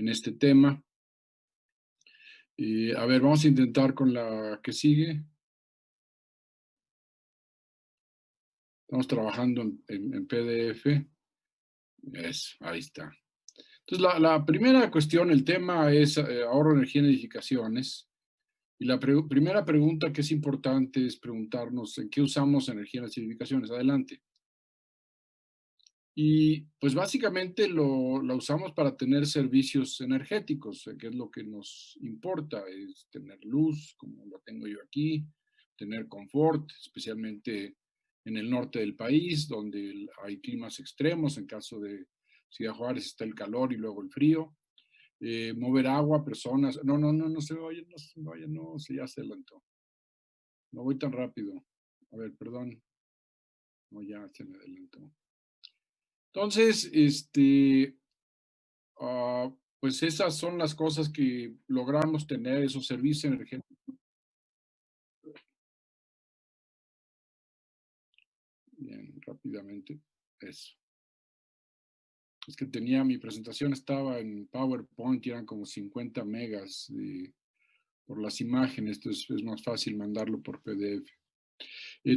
en este tema. A ver, vamos a intentar con la que sigue. Estamos trabajando en PDF. Ahí está. Entonces, la primera cuestión, el tema es ahorro de energía en edificaciones. Y la primera pregunta que es importante es preguntarnos en qué usamos energía en las edificaciones. Adelante. Y pues básicamente la usamos para tener servicios energéticos, que es lo que nos importa, es tener luz, como lo tengo yo aquí, tener confort, especialmente en el norte del país, donde hay climas extremos. En caso de Ciudad Juárez está el calor y luego el frío. Mover agua, personas. No, no, no, no se vayan, no se vayan, no, ya se adelantó. No voy tan rápido. A ver, perdón. No, ya se me adelantó. Entonces, pues esas son las cosas que logramos tener, esos servicios energéticos. Bien, rápidamente. Eso. Es que mi presentación estaba en PowerPoint y eran como 50 megas por las imágenes, entonces es más fácil mandarlo por PDF.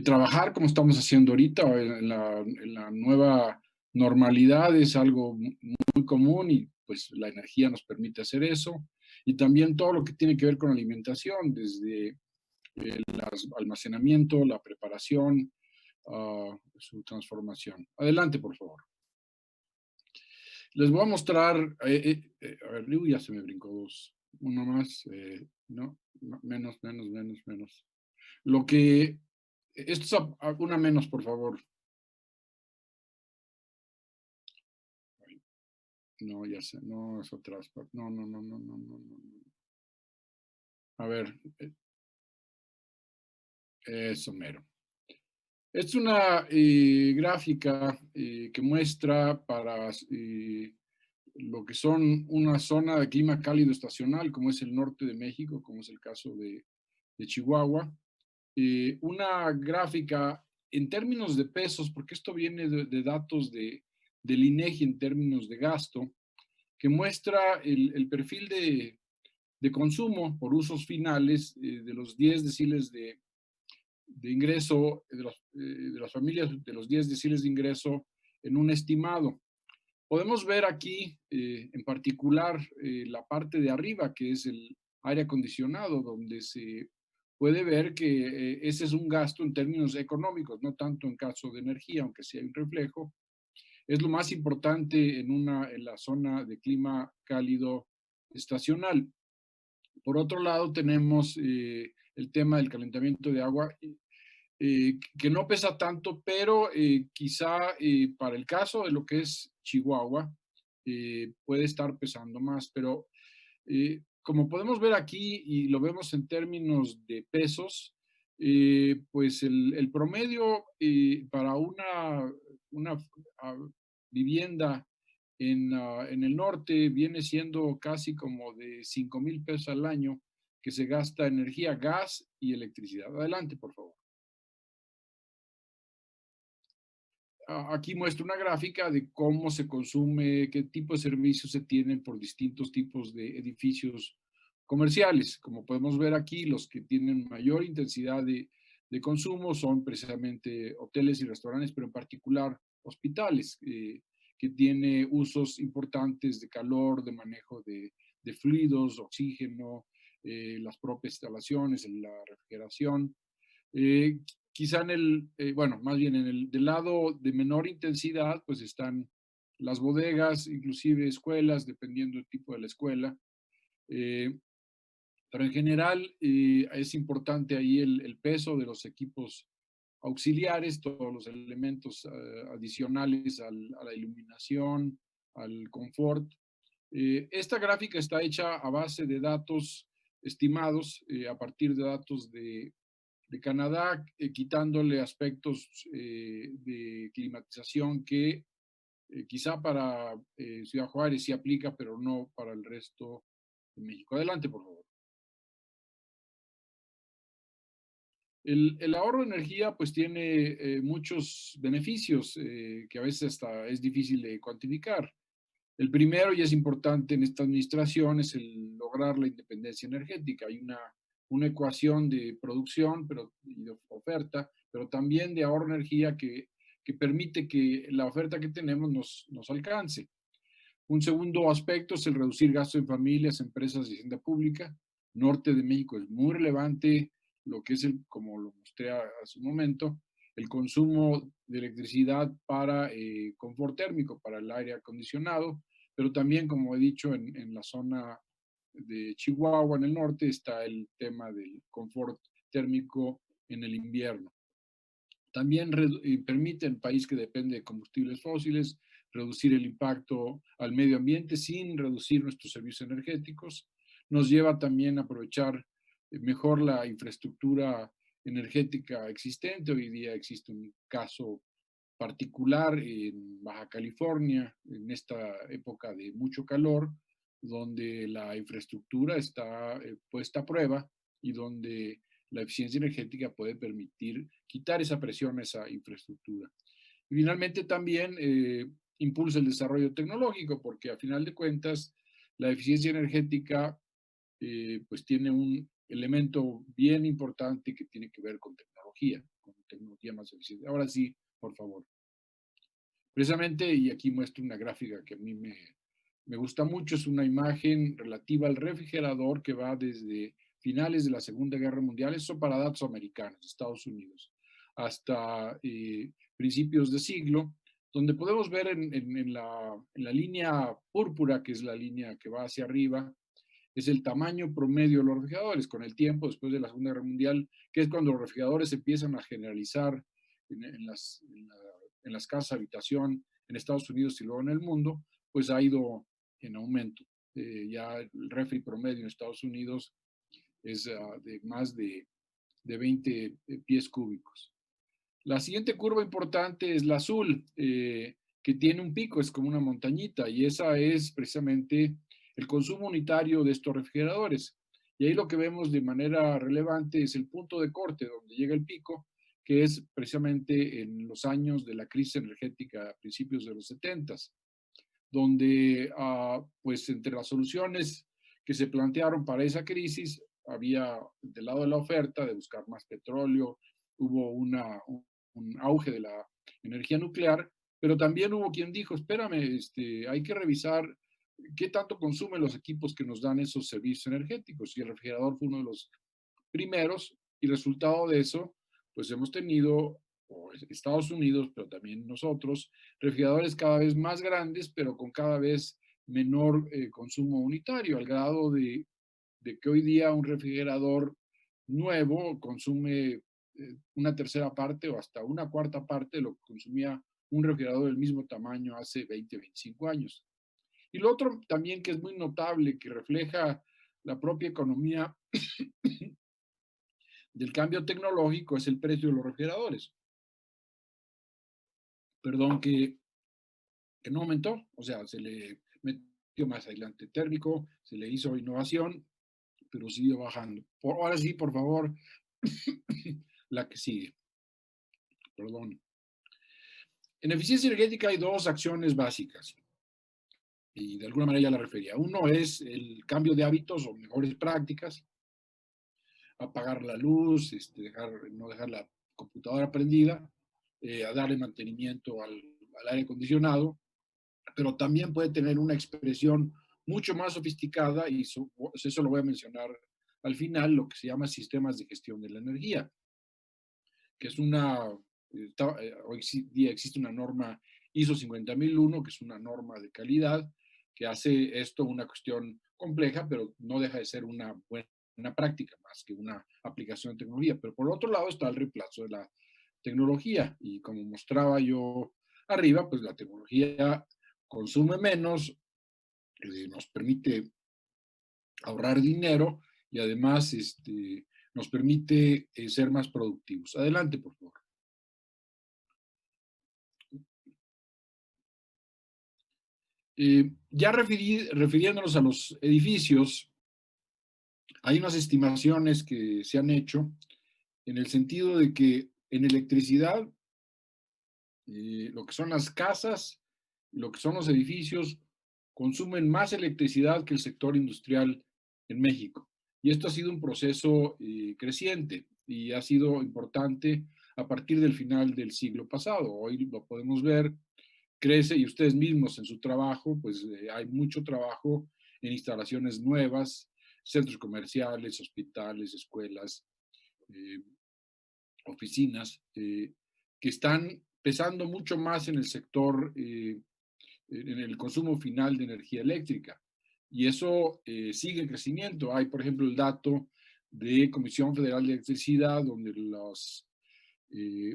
Trabajar como estamos haciendo ahorita en la nueva normalidad es algo muy común y pues la energía nos permite hacer eso. Y también todo lo que tiene que ver con alimentación, desde el almacenamiento, la preparación, su transformación. Adelante, por favor. Les voy a mostrar, a ver, ya se me brincó dos. Uno más, no, menos, menos, menos, menos. Lo que, esto es una menos, por favor. No, ya sé, no, es otra. No, no, no, no, no, no, no. A ver, eso mero. Es una gráfica que muestra para lo que son una zona de clima cálido estacional, como es el norte de México, como es el caso de Chihuahua. Una gráfica en términos de pesos, porque esto viene de datos del INEGI en términos de gasto, que muestra el perfil de consumo por usos finales de los 10 deciles de ingreso de las familias, de los 10 deciles de ingreso en un estimado. Podemos ver aquí en particular la parte de arriba, que es el aire acondicionado, donde se puede ver que ese es un gasto en términos económicos, no tanto en caso de energía, aunque sí hay un reflejo. Es lo más importante en la zona de clima cálido estacional. Por otro lado, tenemos el tema del calentamiento de agua, que no pesa tanto, pero quizá para el caso de lo que es Chihuahua, puede estar pesando más. Pero como podemos ver aquí y lo vemos en términos de pesos, pues el promedio para una vivienda en el norte viene siendo casi como de 5,000 pesos al año que se gasta energía, gas y electricidad. Adelante, por favor. Aquí muestra una gráfica de cómo se consume, qué tipo de servicios se tienen por distintos tipos de edificios comerciales. Como podemos ver aquí, los que tienen mayor intensidad de consumo son precisamente hoteles y restaurantes, pero en particular hospitales, que tiene usos importantes de calor, de manejo de fluidos, oxígeno, las propias instalaciones, la refrigeración. Eh, Quizá bueno, más bien del lado de menor intensidad, pues están las bodegas, inclusive escuelas, dependiendo del tipo de la escuela. Eh, pero en general es importante ahí el peso de los equipos auxiliares, todos los elementos adicionales a la iluminación, al confort. Esta gráfica está hecha a base de datos estimados a partir de datos de Canadá, quitándole aspectos de climatización que quizá para Ciudad Juárez sí aplica, pero no para el resto de México. Adelante, por favor. El ahorro de energía pues tiene muchos beneficios que a veces hasta es difícil de cuantificar. El primero, y es importante en esta administración, es el lograr la independencia energética. Hay una ecuación de producción y de oferta, pero también de ahorro de energía que permite que la oferta que tenemos nos alcance. Un segundo aspecto es el reducir gastos en familias, empresas y hacienda pública. Norte de México es muy relevante lo que es como lo mostré hace un momento, el consumo de electricidad para confort térmico, para el aire acondicionado, pero también, como he dicho, en la zona de Chihuahua, en el norte, está el tema del confort térmico en el invierno. También permite al país que depende de combustibles fósiles reducir el impacto al medio ambiente sin reducir nuestros servicios energéticos. Nos lleva también a aprovechar mejor la infraestructura energética existente. Hoy día existe un caso particular en Baja California, en esta época de mucho calor, donde la infraestructura está puesta a prueba y donde la eficiencia energética puede permitir quitar esa presión a esa infraestructura. Y finalmente también impulsa el desarrollo tecnológico, porque a final de cuentas la eficiencia energética pues tiene un elemento bien importante que tiene que ver con tecnología más eficiente. Ahora sí, por favor. Precisamente, y aquí muestro una gráfica que a mí me gusta mucho, es una imagen relativa al refrigerador que va desde finales de la Segunda Guerra Mundial, eso para datos americanos, Estados Unidos, hasta principios de siglo, donde podemos ver en la línea púrpura, que es la línea que va hacia arriba, es el tamaño promedio de los refrigeradores. Con el tiempo, después de la Segunda Guerra Mundial, que es cuando los refrigeradores empiezan a generalizar en las casas habitación en Estados Unidos y luego en el mundo, pues ha ido en aumento. Ya el refri promedio en Estados Unidos es de más de 20 pies cúbicos. La siguiente curva importante es la azul, que tiene un pico, es como una montañita, y esa es precisamente el consumo unitario de estos refrigeradores. Y ahí lo que vemos de manera relevante es el punto de corte donde llega el pico, que es precisamente en los años de la crisis energética a principios de los 70, donde pues entre las soluciones que se plantearon para esa crisis había del lado de la oferta de buscar más petróleo, hubo un auge de la energía nuclear, pero también hubo quien dijo, espérame, hay que revisar qué tanto consumen los equipos que nos dan esos servicios energéticos, y el refrigerador fue uno de los primeros, y resultado de eso, pues hemos tenido, o Estados Unidos, pero también nosotros, refrigeradores cada vez más grandes, pero con cada vez menor consumo unitario, al grado de que hoy día un refrigerador nuevo consume una tercera parte o hasta una cuarta parte de lo que consumía un refrigerador del mismo tamaño hace 20, 25 años. Y lo otro también que es muy notable, que refleja la propia economía del cambio tecnológico, es el precio de los refrigeradores. Perdón, que no aumentó, o sea, se le metió más aislante térmico, se le hizo innovación, pero sigue bajando. Ahora sí, por favor, la que sigue. Perdón. En eficiencia energética hay dos acciones básicas, y de alguna manera ya la refería. Uno es el cambio de hábitos o mejores prácticas, apagar la luz, no dejar la computadora prendida, a darle mantenimiento al aire acondicionado, pero también puede tener una expresión mucho más sofisticada, y eso lo voy a mencionar al final, lo que se llama sistemas de gestión de la energía, que es hoy día existe una norma ISO 50001, que es una norma de calidad, que hace esto una cuestión compleja, pero no deja de ser una buena práctica, más que una aplicación de tecnología. Pero por otro lado está el reemplazo de la tecnología, y como mostraba yo arriba, pues la tecnología consume menos, nos permite ahorrar dinero, y además nos permite ser más productivos. Adelante, por favor. Ya refiriéndonos a los edificios, hay unas estimaciones que se han hecho en el sentido de que en electricidad, lo que son las casas, lo que son los edificios, consumen más electricidad que el sector industrial en México. Y esto ha sido un proceso creciente y ha sido importante a partir del final del siglo pasado. Hoy lo podemos ver, crece y ustedes mismos en su trabajo, pues hay mucho trabajo en instalaciones nuevas, centros comerciales, hospitales, escuelas, eh, oficinas, que están pesando mucho más en el sector, en el consumo final de energía eléctrica. Y eso sigue en crecimiento. Hay, por ejemplo, el dato de Comisión Federal de Electricidad, donde los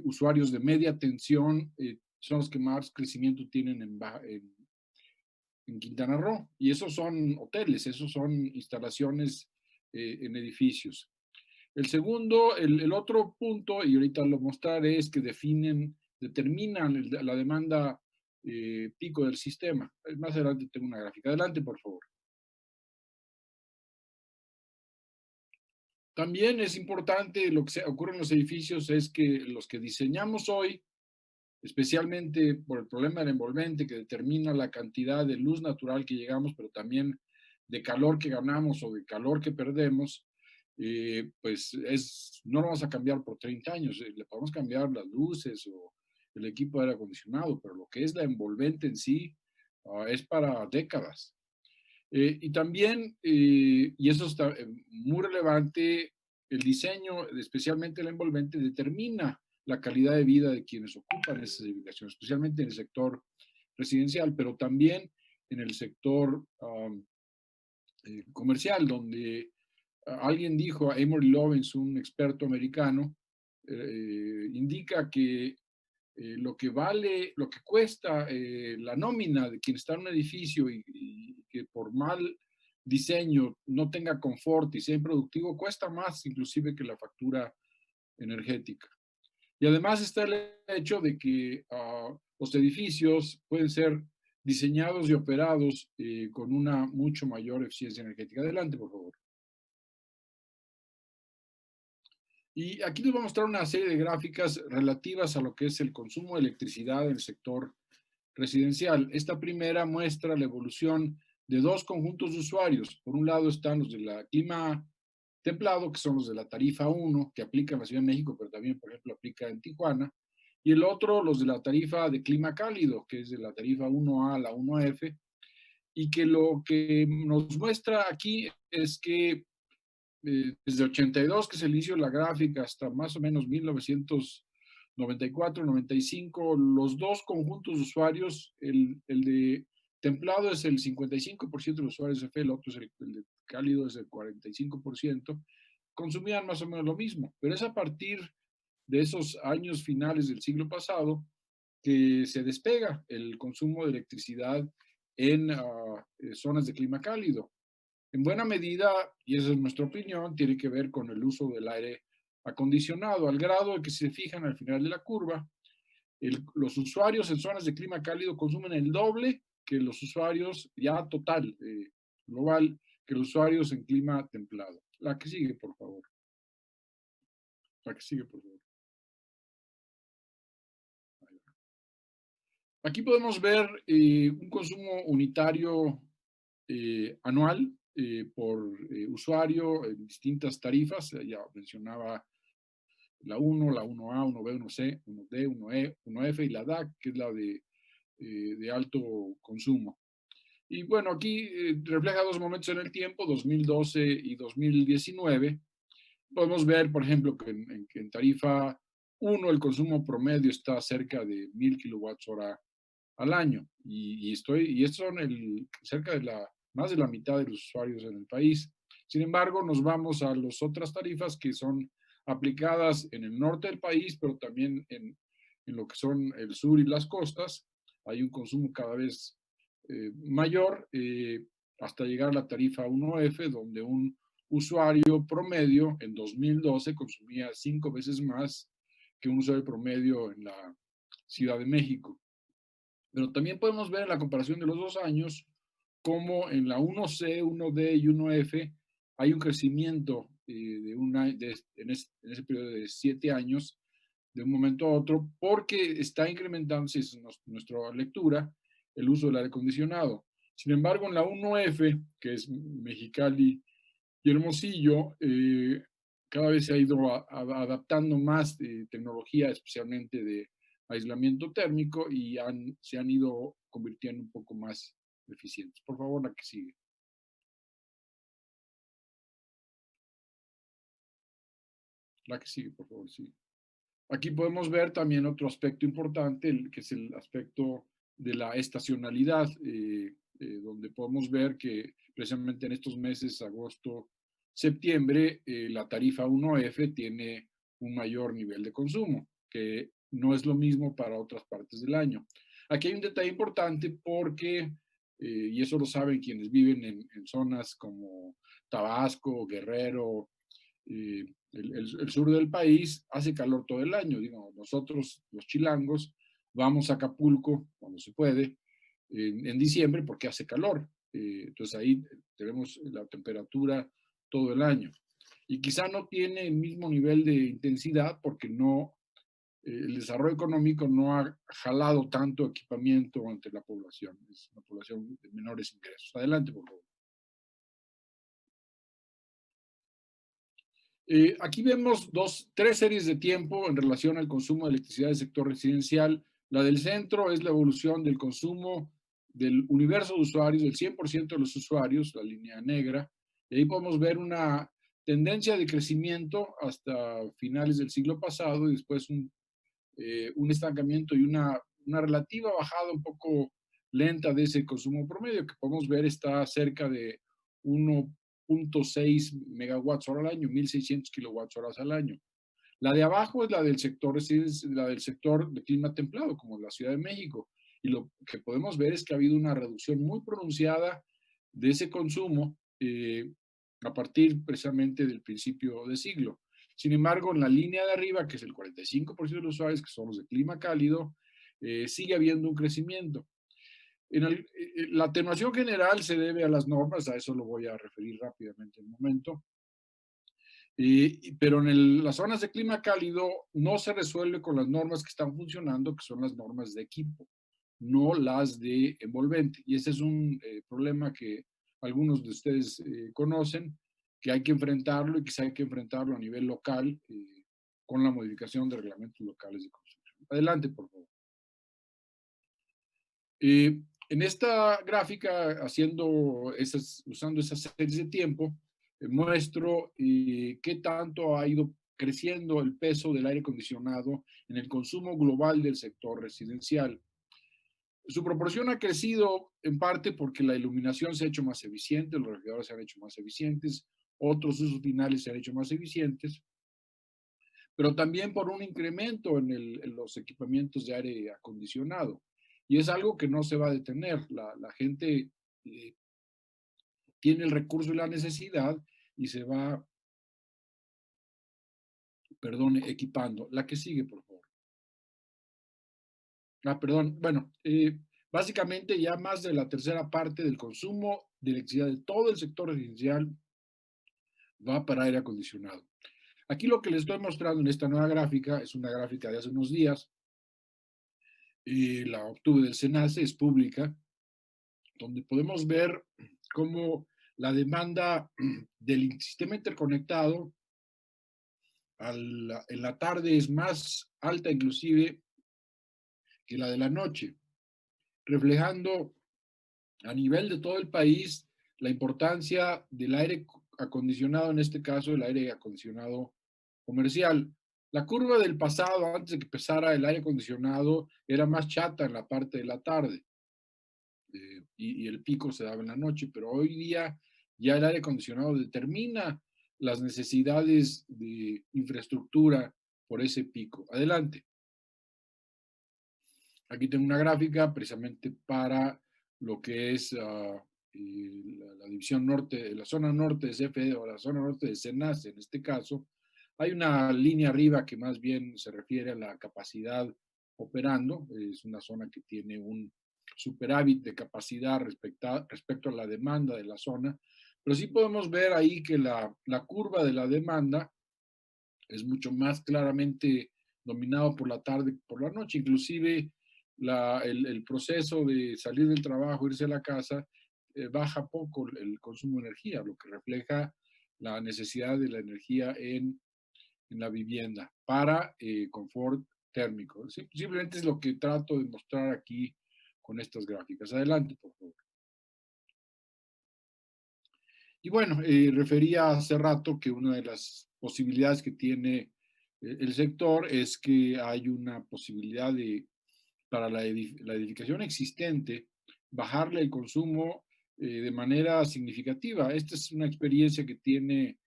usuarios de media tensión son los que más crecimiento tienen en Quintana Roo. Y esos son hoteles, esos son instalaciones en edificios. El segundo, el otro punto, y ahorita lo mostraré, es que determinan la demanda pico del sistema. Más adelante tengo una gráfica. Adelante, por favor. También es importante lo que ocurre en los edificios es que los que diseñamos hoy, especialmente por el problema del envolvente que determina la cantidad de luz natural que llegamos, pero también de calor que ganamos o de calor que perdemos, pues no lo vamos a cambiar por 30 años. Le podemos cambiar las luces o el equipo de aire acondicionado, pero lo que es la envolvente en sí es para décadas. Y también, y eso está muy relevante, el diseño, especialmente el envolvente, determina la calidad de vida de quienes ocupan esas edificaciones, especialmente en el sector residencial, pero también en el sector comercial, donde alguien dijo, Amory Lovins, un experto americano, indica que lo que vale, lo que cuesta la nómina de quien está en un edificio y que por mal diseño no tenga confort y sea improductivo, cuesta más inclusive que la factura energética. Y además está el hecho de que los edificios pueden ser diseñados y operados con una mucho mayor eficiencia energética. Adelante, por favor. Y aquí les voy a mostrar una serie de gráficas relativas a lo que es el consumo de electricidad en el sector residencial. Esta primera muestra la evolución de dos conjuntos de usuarios. Por un lado están los de la clima templado, que son los de la tarifa 1, que aplica en la Ciudad de México, pero también, por ejemplo, aplica en Tijuana. Y el otro, los de la tarifa de clima cálido, que es de la tarifa 1A a la 1F, y que lo que nos muestra aquí es que desde 82, que es el inicio de la gráfica, hasta más o menos 1994, 95, los dos conjuntos de usuarios, el de templado es el 55% de los usuarios de fe, el otro es el de cálido es el 45%, consumían más o menos lo mismo, pero es a partir de esos años finales del siglo pasado que se despega el consumo de electricidad en zonas de clima cálido. En buena medida, y esa es nuestra opinión, tiene que ver con el uso del aire acondicionado, al grado de que si se fijan al final de la curva, los usuarios en zonas de clima cálido consumen el doble que los usuarios ya total, global, que los usuarios en clima templado. La que sigue, por favor. La que sigue, por favor. Aquí podemos ver un consumo unitario anual por usuario en distintas tarifas. Ya mencionaba la 1, la 1A, 1B, 1C, 1D, 1E, 1F y la DAC, que es la de alto consumo. Y bueno, aquí refleja dos momentos en el tiempo, 2012 y 2019. Podemos ver, por ejemplo, que en tarifa 1 el consumo promedio está cerca de 1000 kilowatts hora al año. Y estos son cerca de más de la mitad de los usuarios en el país. Sin embargo, nos vamos a las otras tarifas que son aplicadas en el norte del país, pero también en lo que son el sur y las costas. Hay un consumo cada vez mayor hasta llegar a la tarifa 1F, donde un usuario promedio en 2012 consumía 5 veces más que un usuario promedio en la Ciudad de México. Pero también podemos ver en la comparación de los 2 años cómo en la 1C, 1D y 1F hay un crecimiento en ese periodo de 7 años, de un momento a otro, porque está incrementándose, es nuestra lectura, el uso del aire acondicionado. Sin embargo, en la 1F, que es Mexicali y Hermosillo, cada vez se ha ido adaptando más tecnología, especialmente de aislamiento térmico, y se han ido convirtiendo un poco más eficientes. Por favor, la que sigue. La que sigue, por favor, sí. Aquí podemos ver también otro aspecto importante, que es el aspecto de la estacionalidad, donde podemos ver que precisamente en estos meses, agosto, septiembre, la tarifa 1F tiene un mayor nivel de consumo, que no es lo mismo para otras partes del año. Aquí hay un detalle importante porque, y eso lo saben quienes viven en zonas como Tabasco, Guerrero, el sur del país hace calor todo el año. Digo, nosotros, los chilangos, vamos a Acapulco cuando se puede, en diciembre porque hace calor. Entonces ahí tenemos la temperatura todo el año. Y quizá no tiene el mismo nivel de intensidad porque no, el desarrollo económico no ha jalado tanto equipamiento ante la población. Es una población de menores ingresos. Adelante, por favor. Aquí vemos tres series de tiempo en relación al consumo de electricidad del sector residencial. La del centro es la evolución del consumo del universo de usuarios, del 100% de los usuarios, la línea negra. Y ahí podemos ver una tendencia de crecimiento hasta finales del siglo pasado y después un estancamiento y una relativa bajada un poco lenta de ese consumo promedio, que podemos ver está cerca de 1.6 megawatts hora al año, 1.600 kilowatts horas al año. La de abajo es la del sector de clima templado, como la Ciudad de México. Y lo que podemos ver es que ha habido una reducción muy pronunciada de ese consumo a partir precisamente del principio de siglo. Sin embargo, en la línea de arriba, que es el 45% de los usuarios, que son los de clima cálido, sigue habiendo un crecimiento. La atenuación general se debe a las normas, a eso lo voy a referir rápidamente en un momento. Pero en las zonas de clima cálido no se resuelve con las normas que están funcionando, que son las normas de equipo, no las de envolvente. Y ese es un problema que algunos de ustedes conocen, que hay que enfrentarlo y que hay que enfrentarlo a nivel local con la modificación de reglamentos locales de construcción. Adelante, por favor. En esta gráfica, usando esas series de tiempo, muestro qué tanto ha ido creciendo el peso del aire acondicionado en el consumo global del sector residencial. Su proporción ha crecido en parte porque la iluminación se ha hecho más eficiente, los refrigeradores se han hecho más eficientes, otros usos finales se han hecho más eficientes, pero también por un incremento en los equipamientos de aire acondicionado. Y es algo que no se va a detener. La gente tiene el recurso y la necesidad y se va, perdón, equipando. La que sigue, por favor. Perdón. Bueno, básicamente ya más de la tercera parte del consumo de electricidad de todo el sector residencial va para aire acondicionado. Aquí lo que les estoy mostrando en esta nueva gráfica es una gráfica de hace unos días. La obtuve del SENACE, es pública, donde podemos ver cómo la demanda del sistema interconectado en la tarde es más alta inclusive que la de la noche, reflejando a nivel de todo el país la importancia del aire acondicionado, en este caso el aire acondicionado comercial. La curva del pasado, antes de que empezara el aire acondicionado, era más chata en la parte de la tarde. Y el pico se daba en la noche, pero hoy día ya el aire acondicionado determina las necesidades de infraestructura por ese pico. Adelante. Aquí tengo una gráfica precisamente para lo que es la división norte, la zona norte de CFE o la zona norte de SENACE en este caso. Hay una línea arriba que más bien se refiere a la capacidad operando, es una zona que tiene un superávit de capacidad respecto a la demanda de la zona, pero sí podemos ver ahí que la curva de la demanda es mucho más claramente dominado por la tarde que por la noche, inclusive el proceso de salir del trabajo, irse a la casa, baja poco el consumo de energía, lo que refleja la necesidad de la energía en la vivienda para confort térmico. Simplemente es lo que trato de mostrar aquí con estas gráficas. Adelante, por favor. Y bueno, refería hace rato que una de las posibilidades que tiene el sector es que hay una posibilidad de, para la edificación existente, bajarle el consumo de manera significativa. Esta es una experiencia que tiene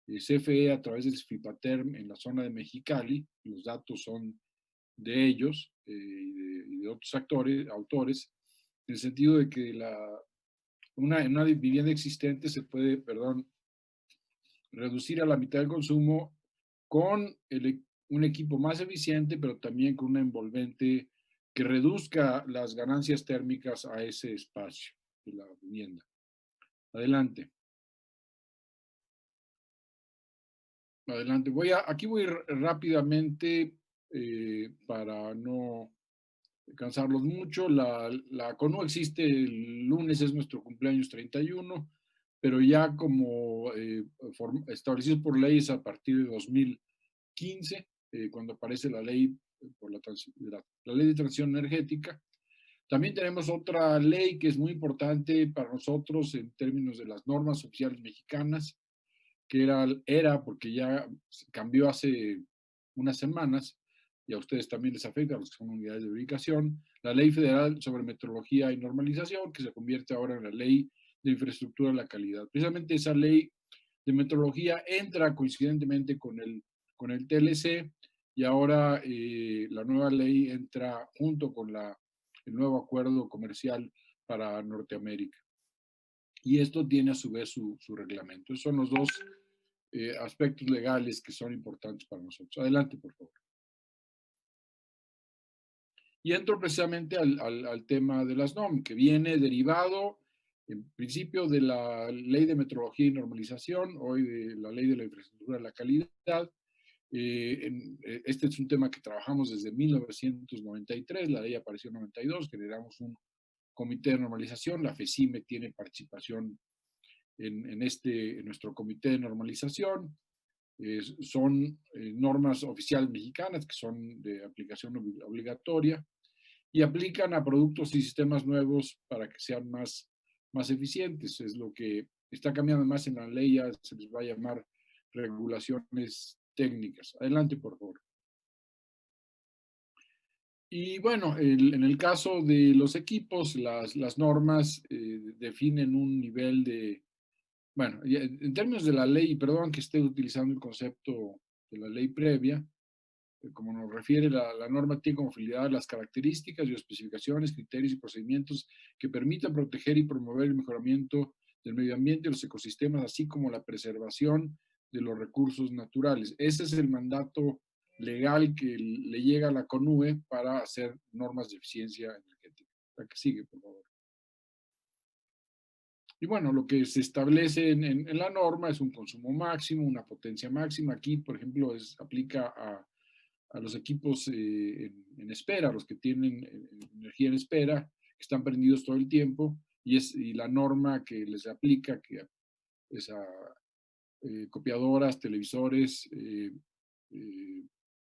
CFE a través del FIPATERM en la zona de Mexicali. Los datos son de ellos y de otros autores, en el sentido de que una vivienda existente se puede, reducir a la mitad el consumo con un equipo más eficiente, pero también con una envolvente que reduzca las ganancias térmicas a ese espacio de la vivienda. Adelante. Adelante. Aquí voy rápidamente para no cansarlos mucho. La CONU existe el lunes, es nuestro cumpleaños 31, pero ya como establecidos por leyes a partir de 2015, cuando aparece la ley por la ley de transición energética. También tenemos otra ley que es muy importante para nosotros en términos de las normas oficiales mexicanas, que era porque ya cambió hace unas semanas, y a ustedes también les afecta, a los que son unidades de ubicación, la Ley Federal sobre Metrología y Normalización, que se convierte ahora en la Ley de Infraestructura de la Calidad. Precisamente esa ley de metrología entra coincidentemente con el TLC, y ahora la nueva ley entra junto con el nuevo acuerdo comercial para Norteamérica. Y esto tiene a su vez su reglamento. Esos son los dos aspectos legales que son importantes para nosotros. Adelante, por favor. Y entro precisamente al tema de las NOM, que viene derivado en principio de la Ley de Metrología y Normalización, hoy de la Ley de la Infraestructura de la Calidad. Este es un tema que trabajamos desde 1993, la ley apareció en 92, generamos un comité de normalización, la FECIME tiene participación en nuestro comité de normalización. Son normas oficiales mexicanas que son de aplicación obligatoria y aplican a productos y sistemas nuevos para que sean más eficientes. Es lo que está cambiando más en la ley, ya se les va a llamar regulaciones técnicas. Adelante, por favor. Y bueno, en el caso de los equipos, las normas definen un nivel de, bueno, en términos de la ley, perdón que esté utilizando el concepto de la ley previa, como nos refiere la norma, tiene como finalidad las características y especificaciones, criterios y procedimientos que permitan proteger y promover el mejoramiento del medio ambiente y los ecosistemas, así como la preservación de los recursos naturales. Ese es el mandato legal que le llega a la CONUE para hacer normas de eficiencia energética. La que sigue, por favor. Y bueno, lo que se establece en la norma es un consumo máximo, una potencia máxima. Aquí, por ejemplo, aplica a los equipos en espera, los que tienen energía en espera, que están prendidos todo el tiempo, y la norma que les aplica, que es a copiadoras, televisores,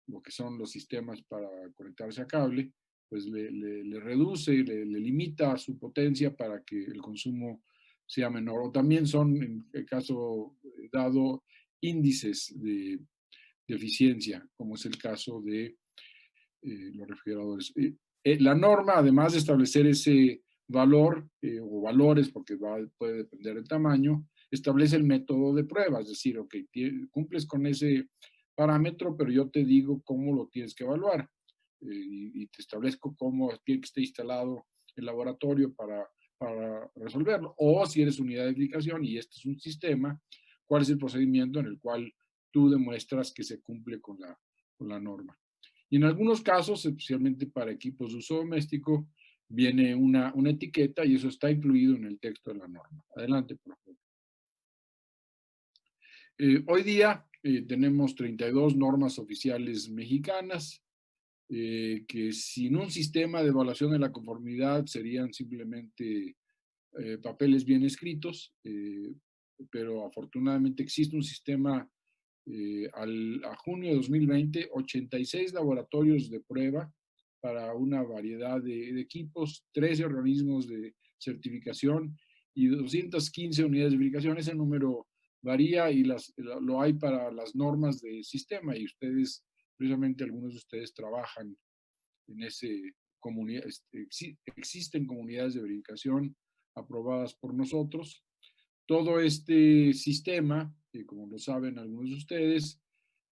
lo que son los sistemas para conectarse a cable, pues le reduce, le limita su potencia para que el consumo sea menor. O también son, en el caso dado, índices de eficiencia, como es el caso de los refrigeradores. La norma, además de establecer ese valor o valores, porque puede depender del tamaño, establece el método de prueba, es decir, ok, cumples con ese parámetro, pero yo te digo cómo lo tienes que evaluar y te establezco cómo tiene que estar instalado el laboratorio para resolverlo. O si eres unidad de aplicación y este es un sistema, cuál es el procedimiento en el cual tú demuestras que se cumple con la norma. Y en algunos casos, especialmente para equipos de uso doméstico, viene una etiqueta y eso está incluido en el texto de la norma. Adelante, por favor. Hoy día tenemos 32 normas oficiales mexicanas que sin un sistema de evaluación de la conformidad serían simplemente papeles bien escritos, pero afortunadamente existe un sistema. A junio de 2020, 86 laboratorios de prueba para una variedad de equipos, 13 organismos de certificación y 215 unidades de verificación. Ese número varía y lo hay para las normas de sistema, y ustedes, precisamente algunos de ustedes trabajan en ese comunidad. Existen comunidades de verificación aprobadas por nosotros. Todo este sistema, como lo saben algunos de ustedes,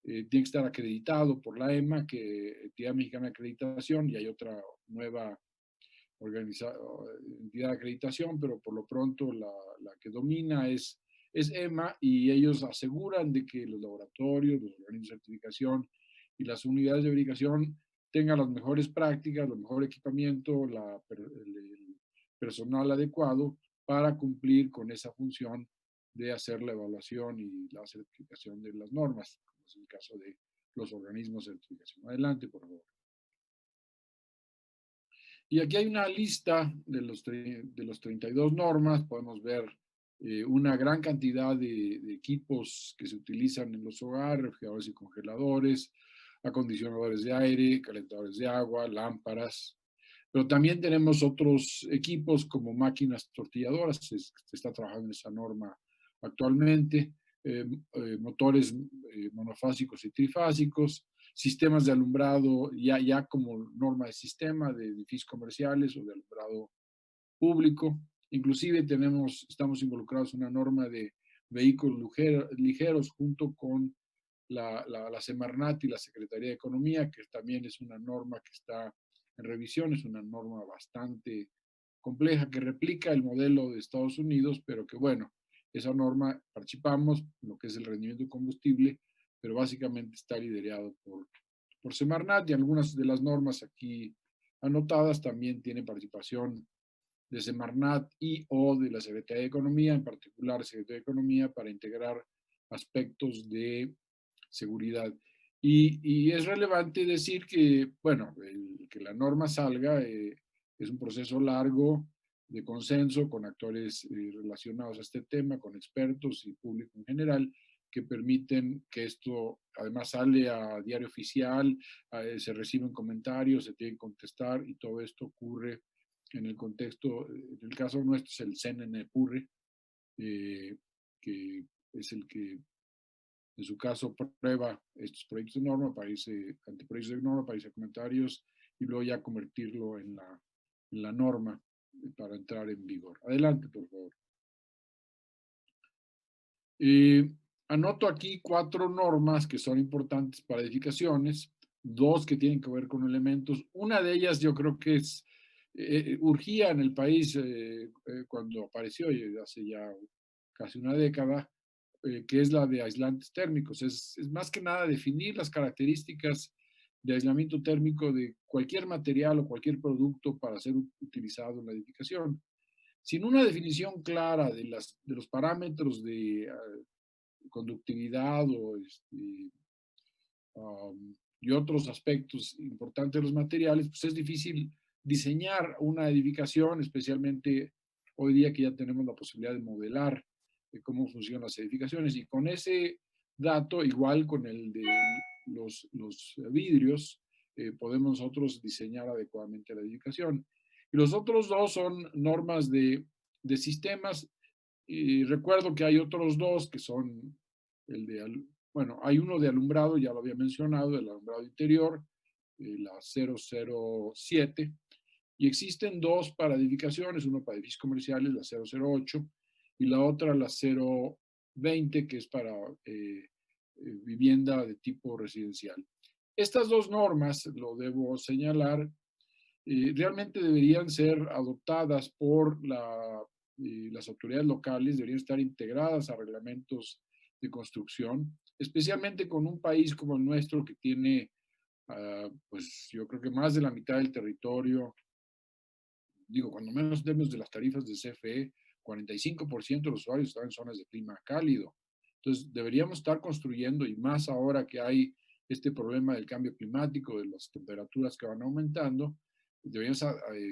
tiene que estar acreditado por la EMA, que Entidad Mexicana de Acreditación, y hay otra nueva entidad de acreditación, pero por lo pronto la que domina es EMA, y ellos aseguran de que los laboratorios, los organismos de certificación y las unidades de verificación tengan las mejores prácticas, el mejor equipamiento, el personal adecuado para cumplir con esa función de hacer la evaluación y la certificación de las normas, como es el caso de los organismos de certificación. Adelante, por favor. Y aquí hay una lista de los 32 normas. Podemos ver una gran cantidad de equipos que se utilizan en los hogares: refrigeradores y congeladores, acondicionadores de aire, calentadores de agua, lámparas. Pero también tenemos otros equipos como máquinas tortilladoras. Se está trabajando en esa norma actualmente. Motores monofásicos y trifásicos, sistemas de alumbrado ya como norma de sistema de edificios comerciales o de alumbrado público. Inclusive estamos involucrados en una norma de vehículos ligeros junto con la Semarnat y la Secretaría de Economía, que también es una norma que está en revisión. Es una norma bastante compleja que replica el modelo de Estados Unidos, pero que bueno, esa norma participamos en lo que es el rendimiento de combustible, pero básicamente está liderado por Semarnat, y algunas de las normas aquí anotadas también tienen participación de Semarnat y o de la Secretaría de Economía, en particular Secretaría de Economía, para integrar aspectos de seguridad. Y es relevante decir que, bueno, que la norma salga es un proceso largo de consenso con actores relacionados a este tema, con expertos y público en general, que permiten que esto además sale a diario oficial, se reciben comentarios, se tienen que contestar, y todo esto ocurre en el contexto. En el caso nuestro es el CNN-PURRE, que es el que en su caso prueba estos proyectos de norma, anteproyectos de norma, para comentarios, y luego ya convertirlo en la norma para entrar en vigor. Adelante, por favor. Anoto aquí 4 normas que son importantes para edificaciones, 2 que tienen que ver con elementos. Una de ellas yo creo que urgía en el país cuando apareció hace ya casi una década, que es la de aislantes térmicos. Es más que nada definir las características de aislamiento térmico de cualquier material o cualquier producto para ser utilizado en la edificación. Sin una definición clara de los parámetros de conductividad y otros aspectos importantes de los materiales, pues es difícil diseñar una edificación, especialmente hoy día que ya tenemos la posibilidad de modelar cómo funcionan las edificaciones. Y con ese dato, igual con el de los vidrios, podemos nosotros diseñar adecuadamente la edificación. Y los otros 2 son normas de sistemas. Y recuerdo que hay otros 2 que son bueno, hay uno de alumbrado, ya lo había mencionado, el alumbrado interior, la 007, y existen 2 para edificaciones, uno para edificios comerciales, la 008, y la otra la 020, que es para vivienda de tipo residencial. Estas 2 normas, lo debo señalar, realmente deberían ser adoptadas por las autoridades locales, deberían estar integradas a reglamentos de construcción, especialmente con un país como el nuestro, que tiene, pues yo creo que más de la mitad del territorio, digo, cuando menos tenemos de las tarifas de CFE, 45% de los usuarios están en zonas de clima cálido. Entonces, deberíamos estar construyendo, y más ahora que hay este problema del cambio climático, de las temperaturas que van aumentando, deberíamos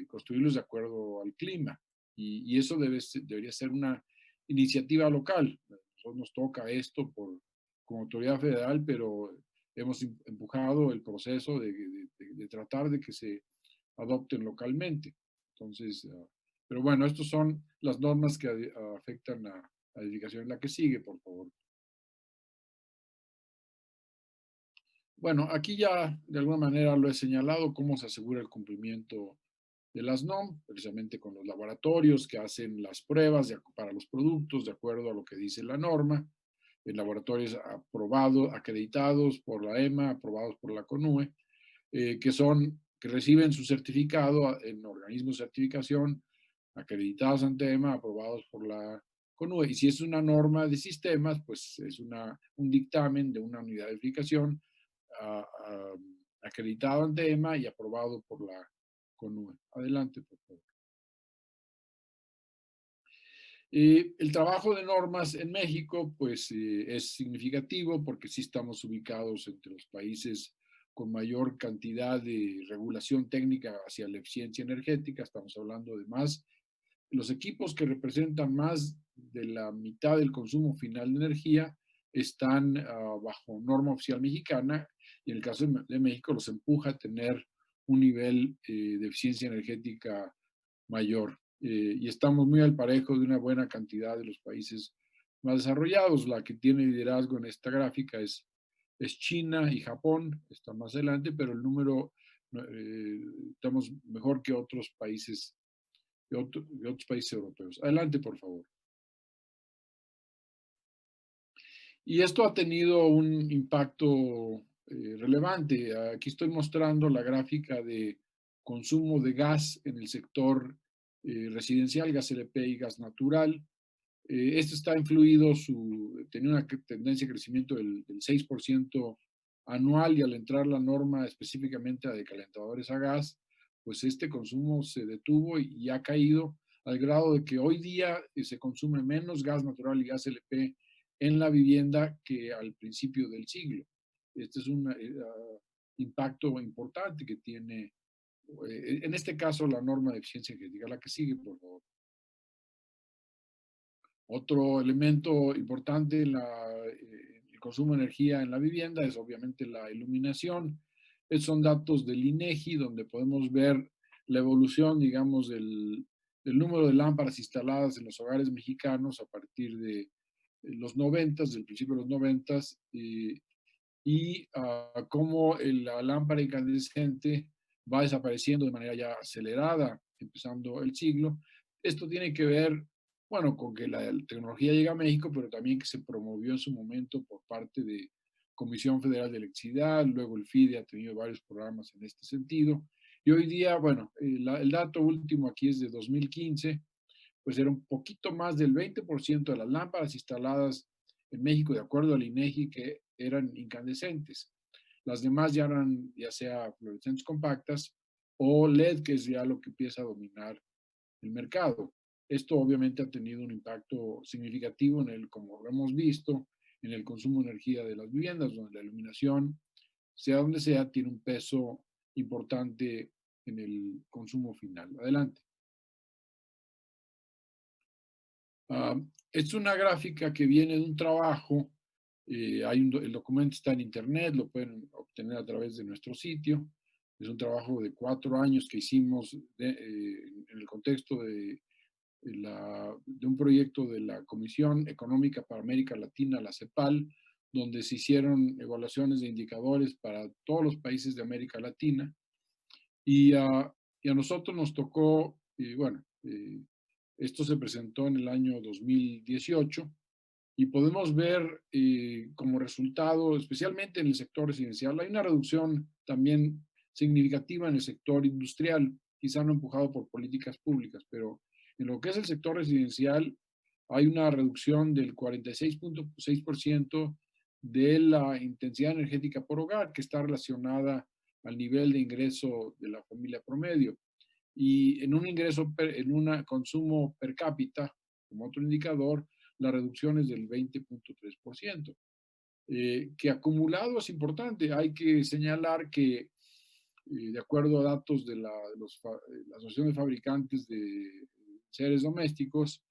construirlos de acuerdo al clima. y eso debería ser una iniciativa local. A nosotros nos toca esto como autoridad federal, pero hemos empujado el proceso de tratar de que se adopten localmente. Entonces, pero bueno, estas son las normas que afectan a la edificación. La que sigue, por favor. Bueno, aquí ya de alguna manera lo he señalado, cómo se asegura el cumplimiento de las NOM, precisamente con los laboratorios que hacen las pruebas para los productos de acuerdo a lo que dice la norma, en laboratorios aprobados, acreditados por la EMA, aprobados por la CONUE, que reciben su certificado en organismos de certificación acreditados ante EMA, aprobados por la CONUE. Y si es una norma de sistemas, pues es un dictamen de una unidad de verificación acreditado ante EMA y aprobado por la CONUE. Adelante, por favor. El trabajo de normas en México, pues es significativo porque sí estamos ubicados entre los países con mayor cantidad de regulación técnica hacia la eficiencia energética. Estamos hablando de más, los equipos que representan más de la mitad del consumo final de energía están bajo norma oficial mexicana, y en el caso de México los empuja a tener un nivel de eficiencia energética mayor. Y estamos muy al parejo de una buena cantidad de los países más desarrollados. La que tiene liderazgo en esta gráfica es China y Japón, está más adelante, pero el número, estamos mejor que otros países, de otros países europeos. Adelante, por favor. Y esto ha tenido un impacto relevante. Aquí estoy mostrando la gráfica de consumo de gas en el sector residencial, gas LP y gas natural. Esto está influido, tenía una tendencia de crecimiento del 6% anual, y al entrar la norma específicamente de calentadores a gas, pues este consumo se detuvo y ha caído al grado de que hoy día se consume menos gas natural y gas LP en la vivienda que al principio del siglo. Este es un impacto importante que tiene, en este caso, la norma de eficiencia energética. La que sigue, por favor. Otro elemento importante en el consumo de energía en la vivienda es obviamente la iluminación. Estos son datos del INEGI, donde podemos ver la evolución, digamos, del número de lámparas instaladas en los hogares mexicanos a partir de los 90, del principio de los 90, y cómo la lámpara incandescente va desapareciendo de manera ya acelerada, empezando el siglo. Esto tiene que ver, bueno, con que la tecnología llega a México, pero también que se promovió en su momento por parte de Comisión Federal de Electricidad, luego el FIDE ha tenido varios programas en este sentido. Y hoy día, bueno, el dato último aquí es de 2015, pues era un poquito más del 20% de las lámparas instaladas en México, de acuerdo al INEGI, que eran incandescentes. Las demás ya eran, ya sea fluorescentes compactas o LED, que es ya lo que empieza a dominar el mercado. Esto obviamente ha tenido un impacto significativo como lo hemos visto, en el consumo de energía de las viviendas, donde la iluminación, sea donde sea, tiene un peso importante en el consumo final. Adelante. Es una gráfica que viene de un trabajo, el documento está en internet, lo pueden obtener a través de nuestro sitio. Es un trabajo de 4 años que hicimos en el contexto de un proyecto de la Comisión Económica para América Latina, la CEPAL, donde se hicieron evaluaciones de indicadores para todos los países de América Latina. Y a nosotros nos tocó, bueno, esto se presentó en el año 2018, y podemos ver como resultado, especialmente en el sector residencial, hay una reducción también significativa en el sector industrial, quizá no empujado por políticas públicas, pero en lo que es el sector residencial hay una reducción del 46.6% de la intensidad energética por hogar, que está relacionada al nivel de ingreso de la familia promedio. Y en un en un consumo per cápita, como otro indicador, la reducción es del 20.3%, que acumulado es importante. Hay que señalar que, de acuerdo a datos de la Asociación de Fabricantes de seres domésticos,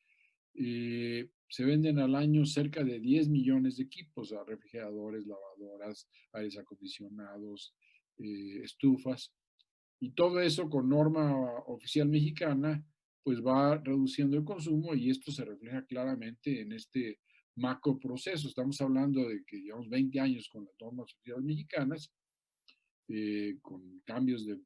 se venden al año cerca de 10 millones de equipos, a refrigeradores, lavadoras, aires acondicionados, estufas, y todo eso con norma oficial mexicana, pues va reduciendo el consumo y esto se refleja claramente en este macro proceso. Estamos hablando de que llevamos 20 años con las normas oficiales mexicanas, con cambios de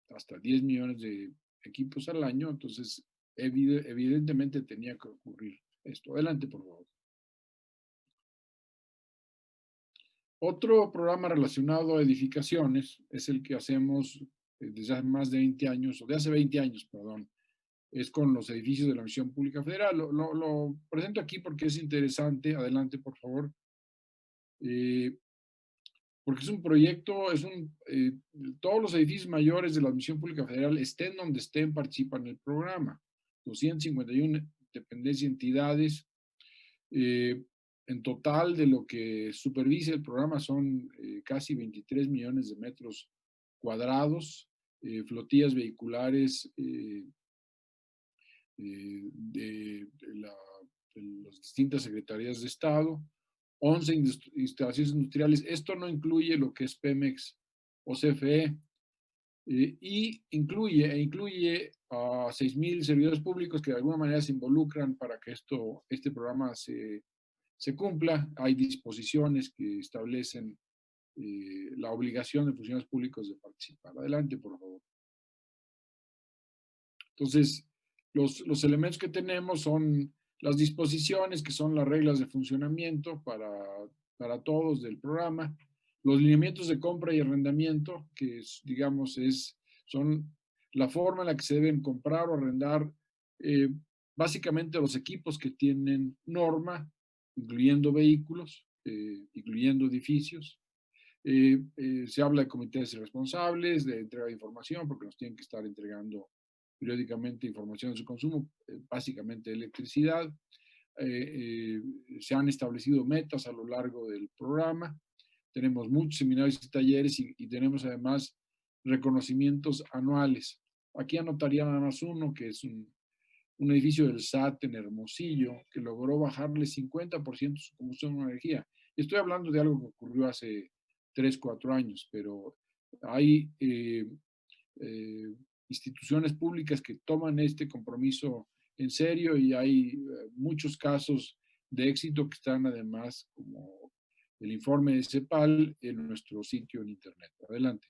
hasta 10 millones de equipos al año, entonces evidentemente tenía que ocurrir esto. Adelante, por favor. Otro programa relacionado a edificaciones es el que hacemos desde hace más de 20 años, o de hace 20 años, perdón, es con los edificios de la Misión Pública Federal. Lo presento aquí porque es interesante. Adelante, por favor. Porque es un proyecto, todos los edificios mayores de la Misión Pública Federal, estén donde estén, participan en el programa. 251 dependencias y entidades. En total, de lo que supervisa el programa son casi 23 millones de metros cuadrados, flotillas vehiculares de las distintas secretarías de Estado, 11 instalaciones industriales. Esto no incluye lo que es Pemex o CFE, y incluye a 6,000 servidores públicos que de alguna manera se involucran para que este programa se cumpla. Hay disposiciones que establecen la obligación de funcionarios públicos de participar. Adelante, por favor. Entonces, los elementos que tenemos son las disposiciones, que son las reglas de funcionamiento para todos del programa, los lineamientos de compra y arrendamiento, que digamos son la forma en la que se deben comprar o arrendar básicamente los equipos que tienen norma, incluyendo vehículos, incluyendo edificios. Se habla de comités responsables, de entrega de información, porque nos tienen que estar entregando periódicamente información de su consumo, básicamente electricidad. Se han establecido metas a lo largo del programa. Tenemos muchos seminarios y talleres y tenemos además reconocimientos anuales. Aquí anotaría nada más uno, que es un edificio del SAT en Hermosillo, que logró bajarle 50% su combustión de energía. Estoy hablando de algo que ocurrió hace 3, 4 años, pero hay instituciones públicas que toman este compromiso en serio y hay muchos casos de éxito que están además, como el informe de CEPAL, en nuestro sitio en internet. Adelante.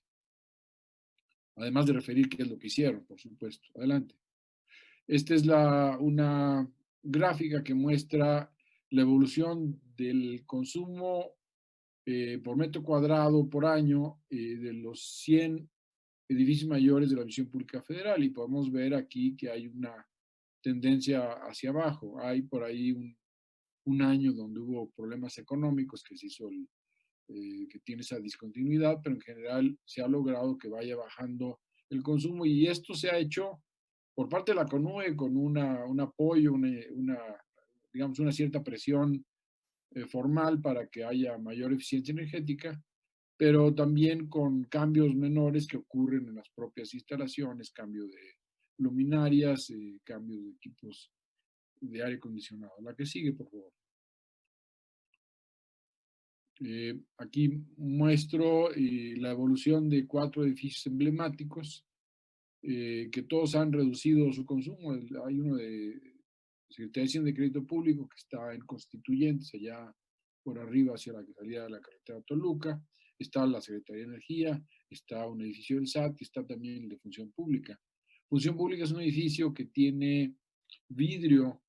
Además de referir qué es lo que hicieron, por supuesto. Adelante. Esta es una gráfica que muestra la evolución del consumo por metro cuadrado por año de los 100 edificios mayores de la Misión Pública Federal, y podemos ver aquí que hay una tendencia hacia abajo. Hay por ahí un año donde hubo problemas económicos que se hizo que tiene esa discontinuidad, pero en general se ha logrado que vaya bajando el consumo, y esto se ha hecho por parte de la CONUE con un apoyo, digamos, una cierta presión formal para que haya mayor eficiencia energética, pero también con cambios menores que ocurren en las propias instalaciones, cambio de luminarias, cambios de equipos de aire acondicionado. La que sigue, por favor. Aquí muestro la evolución de 4 edificios emblemáticos que todos han reducido su consumo. Hay uno de Secretaría de Crédito Público que está en Constituyentes, allá por arriba hacia la salida de la carretera Toluca. Está la Secretaría de Energía, está un edificio del SAT y está también el de Función Pública. Función Pública es un edificio que tiene vidrio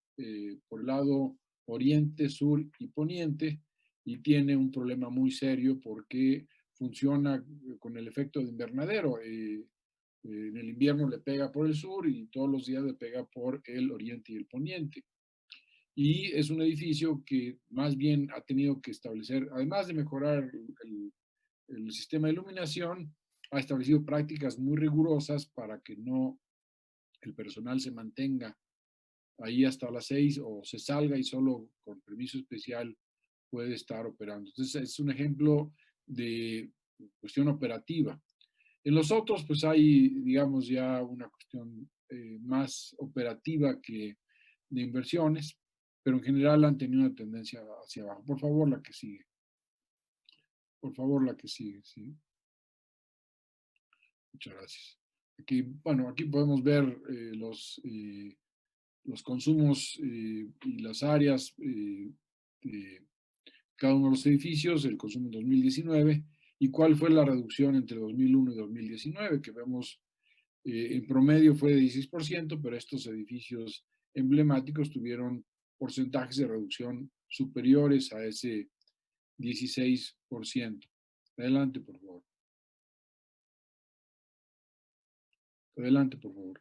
por el lado oriente, sur y poniente, y tiene un problema muy serio porque funciona con el efecto de invernadero. En el invierno le pega por el sur y todos los días le pega por el oriente y el poniente. Y es un edificio que más bien ha tenido que establecer, además de mejorar el sistema de iluminación, ha establecido prácticas muy rigurosas para que el personal se mantenga ahí hasta las 6 o se salga y solo con permiso especial puede estar operando. Entonces es un ejemplo de cuestión operativa. En los otros, pues hay, digamos, ya una cuestión más operativa que de inversiones, pero en general han tenido una tendencia hacia abajo. Por favor, la que sigue. Por favor, la que sigue, sí. Muchas gracias. Aquí, bueno, aquí podemos ver los consumos y las áreas de cada uno de los edificios, el consumo en 2019, y cuál fue la reducción entre 2001 y 2019, que vemos en promedio fue de 16%, pero estos edificios emblemáticos tuvieron porcentajes de reducción superiores a ese 16%. Adelante, por favor. Adelante, por favor.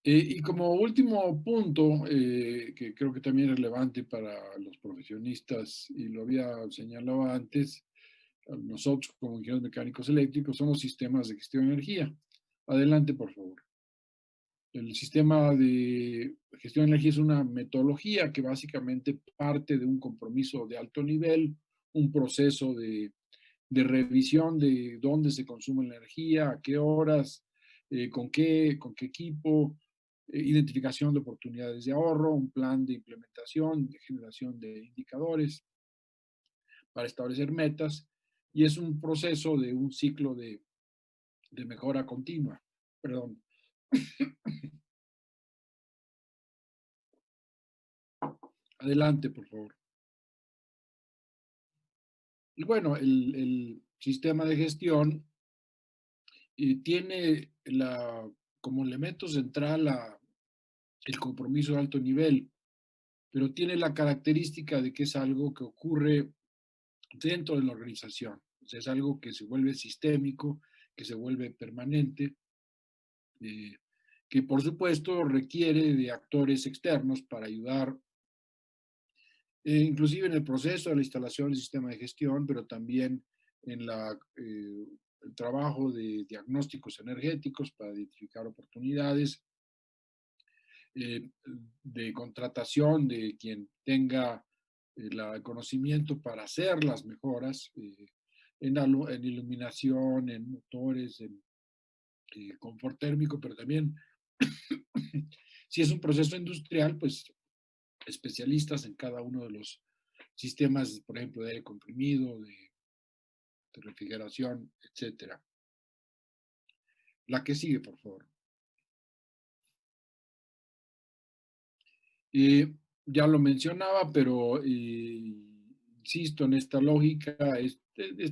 Y como último punto, que creo que también es relevante para los profesionistas, y lo había señalado antes, nosotros como ingenieros mecánicos eléctricos, son los sistemas de gestión de energía. Adelante, por favor. El sistema de gestión de energía es una metodología que básicamente parte de un compromiso de alto nivel, un proceso de revisión de dónde se consume la energía, a qué horas, con qué equipo, identificación de oportunidades de ahorro, un plan de implementación, de generación de indicadores para establecer metas, y es un proceso de un ciclo de mejora continua. Perdón. Adelante, por favor. Y bueno, el sistema de gestión tiene como elemento central el compromiso de alto nivel, pero tiene la característica de que es algo que ocurre dentro de la organización. O sea, es algo que se vuelve sistémico, que se vuelve permanente, eh, que por supuesto requiere de actores externos para ayudar, inclusive en el proceso de la instalación del sistema de gestión, pero también en el trabajo de diagnósticos energéticos para identificar oportunidades, eh, de contratación de quien tenga el conocimiento para hacer las mejoras en iluminación, en motores, en confort térmico, pero también si es un proceso industrial, pues especialistas en cada uno de los sistemas, por ejemplo, de aire comprimido, de refrigeración, etcétera. La que sigue, por favor. Ya lo mencionaba, pero insisto en esta lógica, es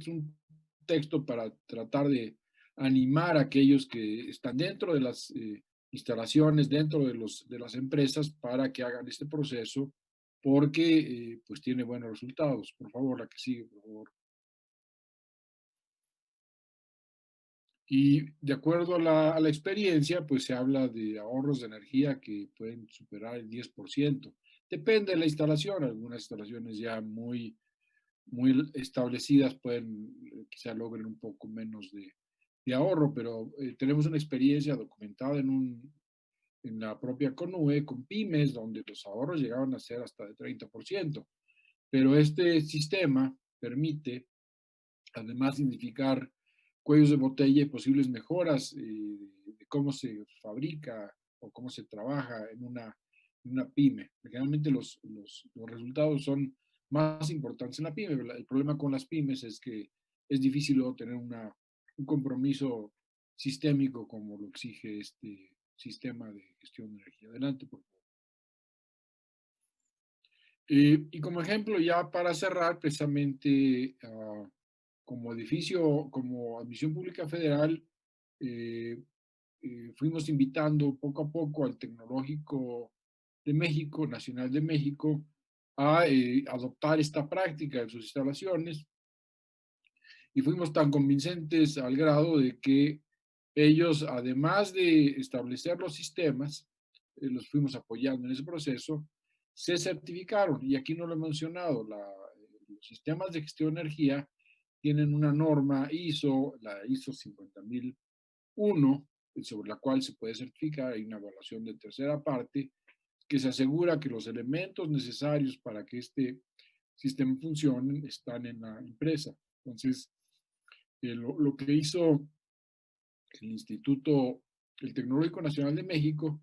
un texto para tratar de animar a aquellos que están dentro de las instalaciones, dentro de las empresas, para que hagan este proceso, porque pues tiene buenos resultados. Por favor, la que sigue, por favor. Y de acuerdo a la experiencia, pues se habla de ahorros de energía que pueden superar el 10%. Depende de la instalación, algunas instalaciones ya muy establecidas pueden quizá logren un poco menos de ahorro, pero tenemos una experiencia documentada en la propia CONUE con pymes, donde los ahorros llegaban a ser hasta de 30%. Pero este sistema permite, además, identificar cuellos de botella y posibles mejoras de cómo se fabrica o cómo se trabaja en una pyme. Generalmente los resultados son más importantes en la pyme. El problema con las pymes es que es difícil luego tener un compromiso sistémico como lo exige este sistema de gestión de energía. Adelante, por favor. Y como ejemplo, ya para cerrar, precisamente como edificio, como Admisión Pública Federal, eh, fuimos invitando poco a poco al Tecnológico de México, Nacional de México, a adoptar esta práctica en sus instalaciones, y fuimos tan convincentes al grado de que ellos, además de establecer los sistemas, los fuimos apoyando en ese proceso, se certificaron, y aquí no lo he mencionado, los sistemas de gestión de energía tienen una norma ISO, la ISO 50001, sobre la cual se puede certificar. Hay una evaluación de tercera parte que se asegura que los elementos necesarios para que este sistema funcione están en la empresa. Entonces, lo que hizo el Tecnológico Nacional de México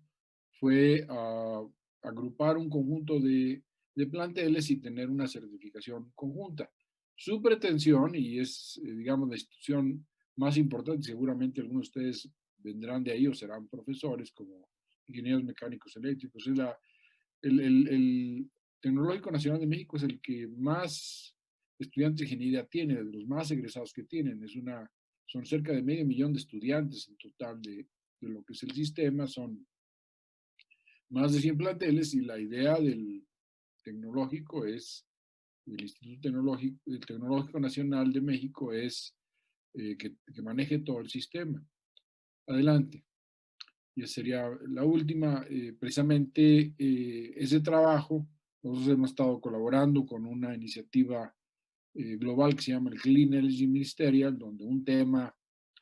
fue a agrupar un conjunto de planteles y tener una certificación conjunta. Su pretensión, y es, digamos, la institución más importante, seguramente algunos de ustedes vendrán de ahí o serán profesores como ingenieros mecánicos eléctricos, es el Tecnológico Nacional de México es el que más estudiantes de ingeniería tiene, de los más egresados que tienen. Son cerca de 500,000 de estudiantes en total de lo que es el sistema, son más de 100 planteles y la idea del tecnológico es, el Tecnológico Nacional de México es que maneje todo el sistema. Adelante. Y esa sería la última. Precisamente ese trabajo, nosotros hemos estado colaborando con una iniciativa global que se llama el Clean Energy Ministerial, donde un tema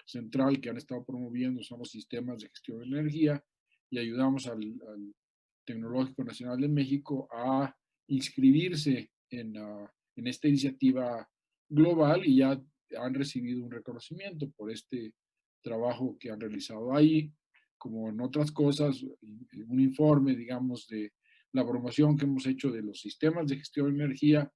central que han estado promoviendo son los sistemas de gestión de energía y ayudamos al Tecnológico Nacional de México a inscribirse en esta iniciativa global y ya han recibido un reconocimiento por este trabajo que han realizado ahí, como en otras cosas, un informe, digamos, de la promoción que hemos hecho de los sistemas de gestión de energía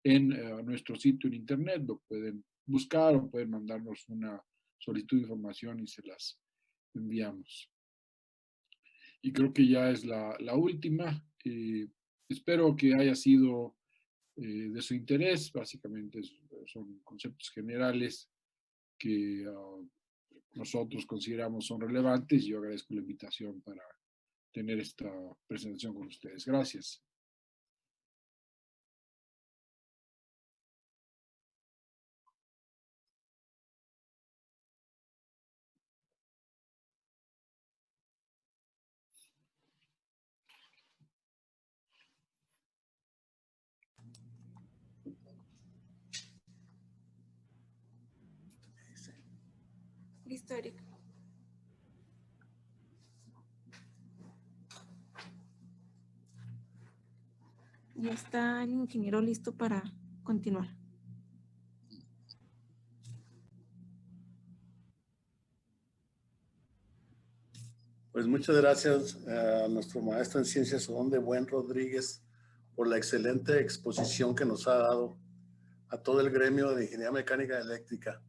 en nuestro sitio en internet. Lo pueden buscar o pueden mandarnos una solicitud de información y se las enviamos. Y creo que ya es la última. Espero que haya sido de su interés. Básicamente son conceptos generales que nosotros consideramos son relevantes y yo agradezco la invitación para tener esta presentación con ustedes. Gracias. Listo, Eric. Ya está el ingeniero listo para continuar. Pues muchas gracias a nuestro maestro en ciencias, Odón de Buen Rodríguez, por la excelente exposición que nos ha dado a todo el gremio de Ingeniería Mecánica Eléctrica.